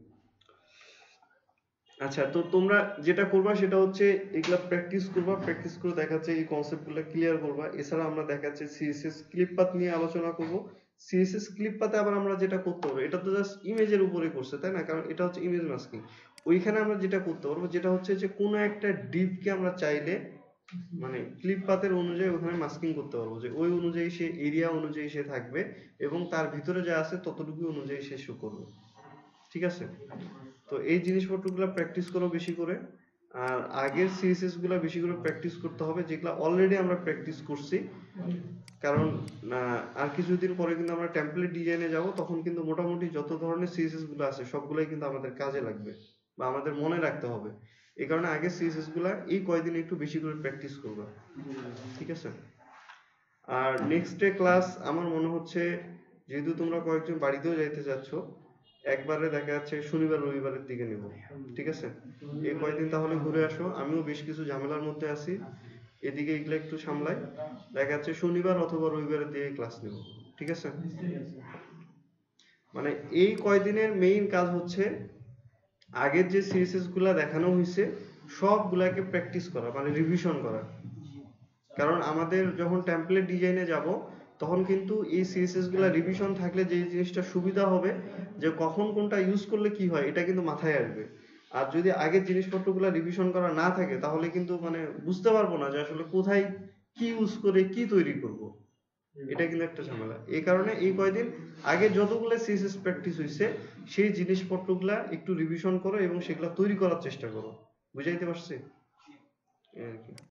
আচ্ছা, তো তোমরা যেটা করবা সেটা হচ্ছে এগুলা প্র্যাকটিস করবা, প্র্যাকটিস করে দেখাচ্ছে এই কনসেপ্টগুলো ক্লিয়ার করবা। এছাড়া আমরা দেখাচ্ছে সিএসএস ক্লিপ পাথ নিয়ে আলোচনা করব। সিএসএস ক্লিপ পাথে আবার আমরা যেটা করতে পারবো, এটা তো জাস্ট ইমেজের উপরে করছে তাই না, কারণ এটা হচ্ছে ইমেজ মাস্কিং। ওইখানে আমরা যেটা করতে পারবো যেটা হচ্ছে যে কোনো একটা ডিপকে আমরা চাইলে মানে ক্লিপ পাথের অনুযায়ী ওখানে মাস্কিং করতে পারবো, যে ওই অনুযায়ী সে এরিয়া অনুযায়ী সে থাকবে এবং তার ভিতরে যা আছে ততটুকু অনুযায়ী সে শো করবে। ঠিক আছে, তো এই জিনিসপত্রগুলো প্র্যাকটিস করো বেশি করে। আর আগের সিএসএস গুলো বেশি করে প্র্যাকটিস করতে হবে, যেগুলো অলরেডি আমরা প্র্যাকটিস করছি। কারণ আর কিছুদিন পরে কিন্তু আমরা টেমপ্লেট ডিজাইনে যাব, তখন কিন্তু মোটামুটি যত ধরনের সিএসএস গুলো আছে সবগুলাই কিন্তু আমাদের কাজে লাগবে বা আমাদের মনে রাখতে হবে। এই কারণে আগে সিএসএস গুলা এই কয়দিন একটু বেশি করে প্র্যাকটিস করবা। ঠিক আছে, আর নেক্সট ডে ক্লাস আমার মনে হচ্ছে যেহেতু তোমরা কয়েকজন বাড়িতেও যাইতে যাচ্ছ, একবারে দেখা যাচ্ছে শনিবার রবিবারের দিকে নেব। ঠিক আছে, এই কয়েকদিন তাহলে ঘুরে আসো, আমিও বেশ কিছু ঝামেলার মধ্যে আছি, এদিকে এগুলো একটু সামলাই। দেখা যাচ্ছে শনিবার অথবা রবিবারের দিকে ক্লাস নেব। ঠিক আছে, মানে এই কয়দিনের মেইন কাজ হচ্ছে আগের যে সিরিজেস গুলা দেখানো হয়েছে সবগুলাকে প্র্যাকটিস করা, মানে রিভিশন করা। কারণ আমাদের যখন টেমপ্লেট ডিজাইনে যাব তখন কিন্তু এই সিএসএস গুলা রিভিশন থাকলে যে জিনিসটা সুবিধা হবে যে কখন কোনটা ইউজ করলে কি হয় এটা কিন্তু মাথায় আসবে। আর যদি আগের জিনিসপত্রগুলো রিভিশন করা না থাকে তাহলে কিন্তু মানে বুঝতে পারবো না যে আসলে কোথায় কি ইউজ করে কি তৈরি করব। এটা কিন্তু একটা ঝামেলা। এই কারণে এই কয়দিন আগে যতগুলো সিএসএস প্র্যাকটিস হয়েছে সেই জিনিসপত্রগুলা একটু রিভিশন করো এবং সেগুলা তৈরি করার চেষ্টা করো। বুঝাইতে পারছি? এই আর কি।